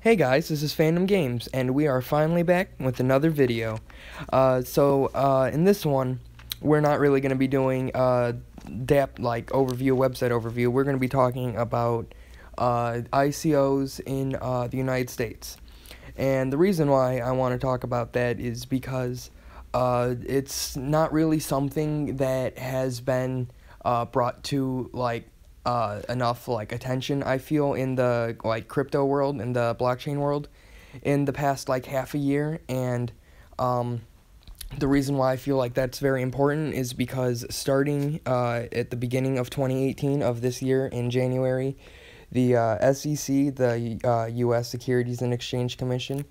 Hey guys, this is Fandom Games, and we are finally back with another video. In this one, we're not really going to be doing website overview. We're going to be talking about ICOs in the United States. And the reason why I want to talk about that is because it's not really something that has been brought to enough attention, I feel, in the crypto world, in the blockchain world, in the past half a year. And the reason why I feel like that's very important is because starting at the beginning of 2018 of this year in January, the SEC, the U.S. Securities and Exchange Commission,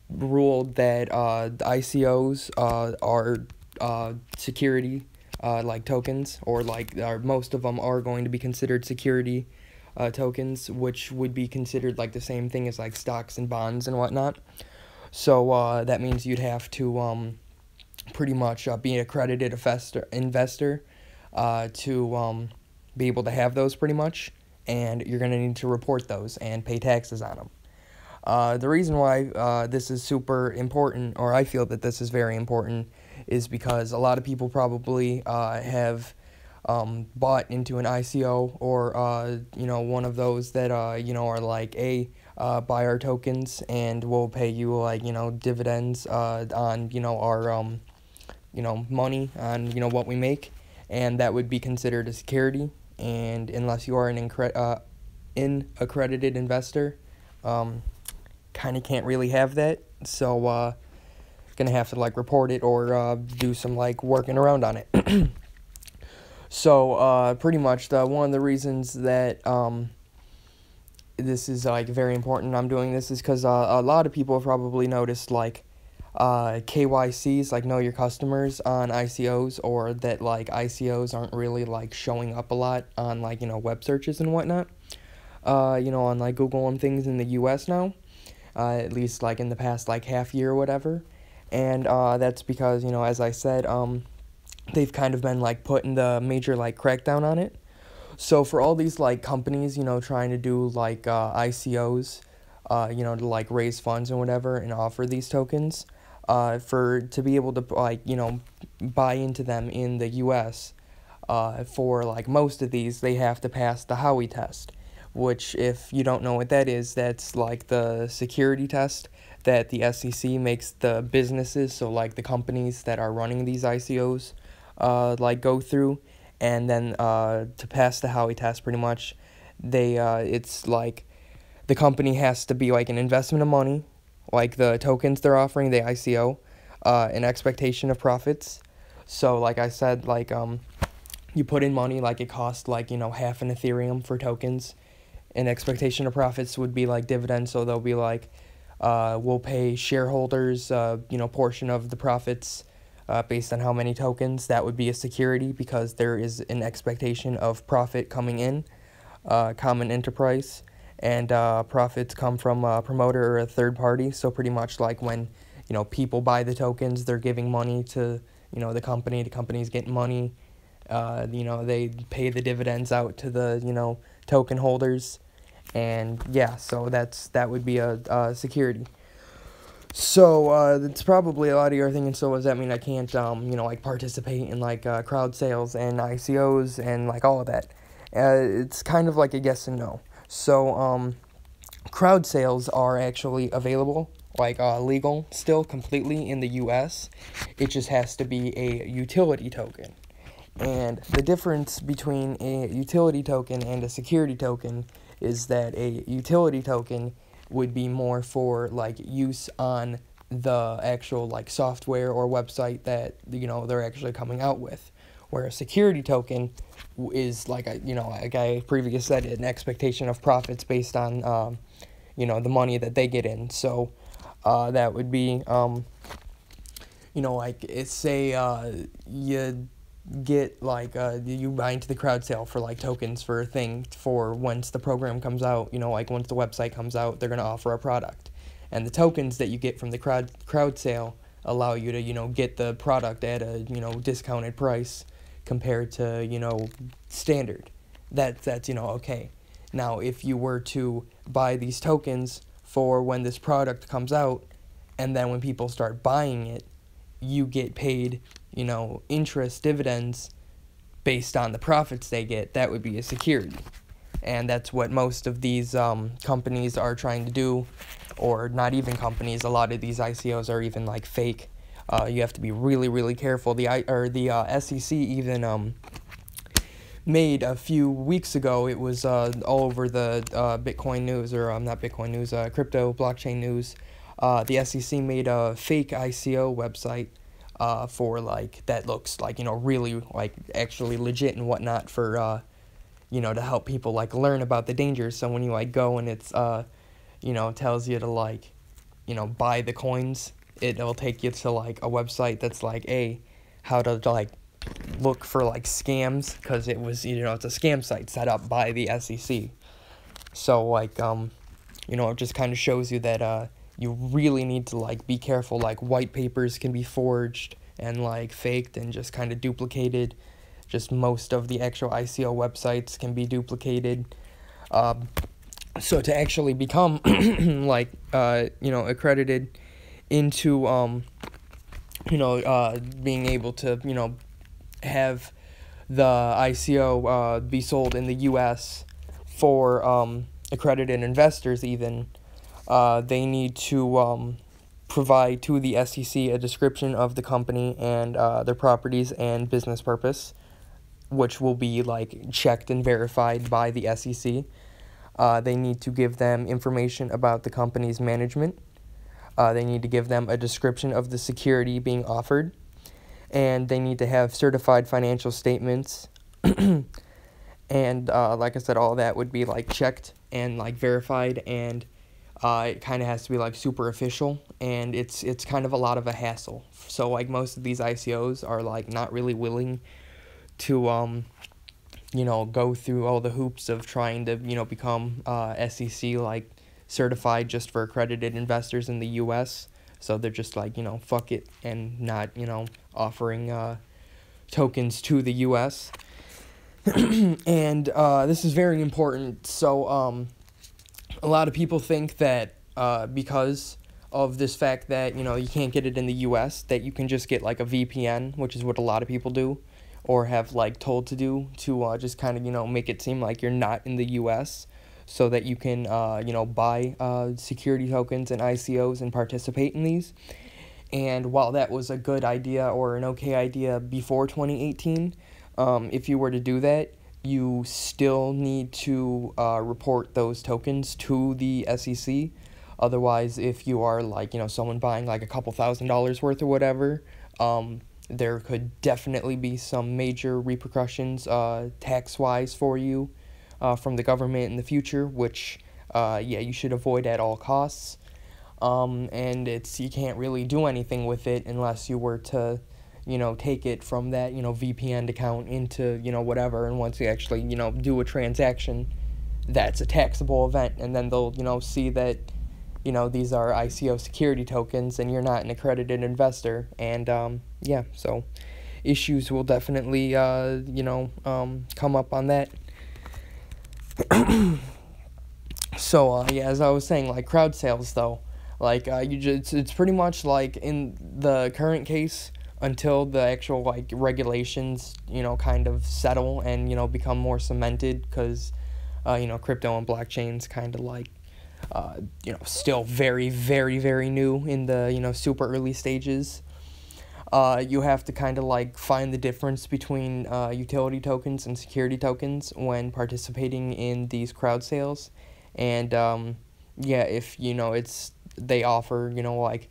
ruled that the ICOs are security tokens, or most of them are going to be considered security tokens, which would be considered the same thing as stocks and bonds and whatnot. So that means you'd have to pretty much be an accredited investor to be able to have those, pretty much, and you're going to need to report those and pay taxes on them. The reason why this is super important, or I feel that this is very important, is because a lot of people probably have bought into an ICO, or one of those that are buy our tokens and we'll pay you dividends on our money on what we make, and that would be considered a security. And unless you are an accredited investor, kind of can't really have that. So gonna have to report it or do some working around on it. So pretty much one of the reasons that this is very important, I'm doing this, is because a lot of people have probably noticed KYCs, know your customers, on ICOs, or that ICOs aren't really showing up a lot on web searches and whatnot, on Google and things in the US now, at least in the past half year or whatever. And that's because, as I said, they've kind of been putting the major crackdown on it. So for all these companies, trying to do ICOs, to raise funds and whatever and offer these tokens, to be able to buy into them in the US, for most of these, they have to pass the Howey Test, which, if you don't know what that is, that's the security test that the SEC makes the businesses, so the companies that are running these ICOs, go through. And then to pass the Howey Test, pretty much, it's the company has to be an investment of money, the tokens they're offering, the ICO, an expectation of profits. So I said, you put in money, it costs half an Ethereum for tokens. An expectation of profits would be dividends, so they'll be we'll pay shareholders portion of the profits based on how many tokens. That would be a security, because there is an expectation of profit coming in, common enterprise, and profits come from a promoter or a third party. So pretty much when people buy the tokens, they're giving money to the company's getting money, they pay the dividends out to the token holders. And yeah, so that would be a security. So it's probably a lot of your thinking, so does that mean I can't participate in crowd sales and ICOs and all of that? It's kind of a yes and no. So crowd sales are actually available, legal still completely in the US. It just has to be a utility token. And the difference between a utility token and a security token is that a utility token would be more for use on the actual software or website that they're actually coming out with, where a security token is like I previously said, an expectation of profits based on the money that they get in. So that would be it's say you get you buy into the crowd sale for tokens for a thing, for once the program comes out, once the website comes out, they're going to offer a product, and the tokens that you get from the crowd sale allow you to get the product at a discounted price compared to standard. That's okay. Now, if you were to buy these tokens for when this product comes out, and then when people start buying it, you get paid, interest, dividends based on the profits they get. That would be a security. And that's what most of these companies are trying to do, or not even companies. A lot of these ICOs are even like fake. You have to be really, really careful. The SEC even made a few weeks ago. It was all over the Bitcoin news, or not Bitcoin news, crypto blockchain news. The SEC made a fake ICO website for like that looks like really like actually legit and whatnot for to help people like learn about the dangers. So when you like go and it's tells you to like buy the coins, it'll take you to like a website that's like how to like look for like scams, because it was it's a scam site set up by the SEC. So like it just kind of shows you that you really need to like be careful. Like white papers can be forged and like faked and just kind of duplicated. Just most of the actual ICO websites can be duplicated. So to actually become like accredited into being able to have the ICO be sold in the U.S. for accredited investors, even they need to provide to the SEC a description of the company and their properties and business purpose, which will be like checked and verified by the SEC. They need to give them information about the company's management. They need to give them a description of the security being offered. And they need to have certified financial statements. And like I said, all that would be like checked and like verified, and it kind of has to be like super official, and it's kind of a lot of a hassle. So like most of these ICOs are like not really willing to go through all the hoops of trying to become SEC like certified just for accredited investors in the US. So they're just like fuck it, and not offering tokens to the US. And this is very important. So a lot of people think that because of this fact that you can't get it in the US, that you can just get like a VPN, which is what a lot of people do, or have like told to do, to just kind of make it seem like you're not in the US, so that you can buy security tokens and ICOs and participate in these. And while that was a good idea or an okay idea before 2018, if you were to do that, you still need to report those tokens to the SEC. Otherwise, if you are like someone buying like a couple $1,000s worth or whatever, there could definitely be some major repercussions tax-wise for you from the government in the future, which you should avoid at all costs. And you can't really do anything with it unless you were to take it from that VPN account into whatever, and once you actually do a transaction, that's a taxable event, and then they'll see that these are ICO security tokens and you're not an accredited investor. And so issues will definitely come up on that. So as I was saying, like crowd sales though, like it's pretty much like in the current case, until the actual like regulations kind of settle and become more cemented, because crypto and blockchain's kind of like still very, very, very new in the super early stages. You have to kind of like find the difference between utility tokens and security tokens when participating in these crowd sales. And if they offer like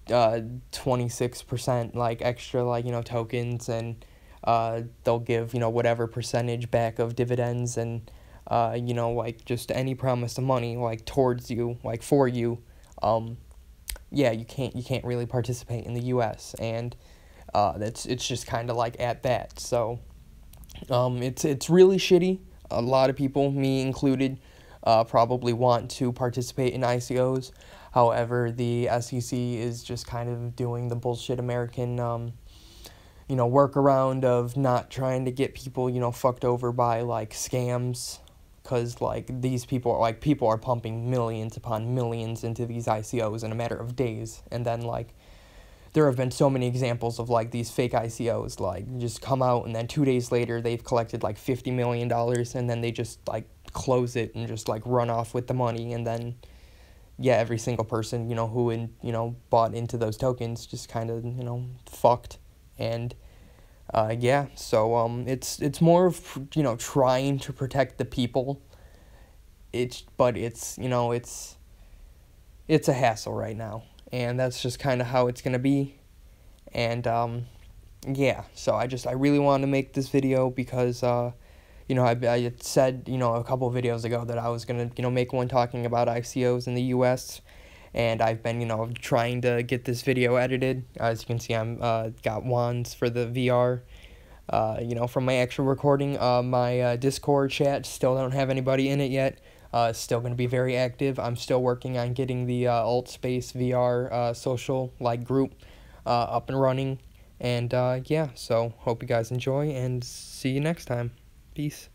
26% like extra like tokens, and they'll give whatever percentage back of dividends, and like just any promise of money like towards you, like for you, you can't really participate in the US, and it's just kind of like at that. So it's really shitty. A lot of people, me included, probably want to participate in ICOs. However, the SEC is just kind of doing the bullshit American workaround of not trying to get people fucked over by like scams, because like these people are pumping millions upon millions into these ICOs in a matter of days, and then like there have been so many examples of like these fake ICOs like just come out and then 2 days later they've collected like $50 million, and then they just like close it and just like run off with the money, and then yeah, every single person, who bought into those tokens just kind of, fucked. And yeah, so it's more of, trying to protect the people. But it's a hassle right now, and that's just kind of how it's gonna be. And yeah, so I really wanted to make this video because I had said, a couple of videos ago that I was going to, make one talking about ICOs in the U.S., and I've been, trying to get this video edited. As you can see, I'm got wands for the VR, from my actual recording. My Discord chat still don't have anybody in it yet. It's still going to be very active. I'm still working on getting the AltSpace VR social, group up and running. And yeah, so hope you guys enjoy, and see you next time. Peace.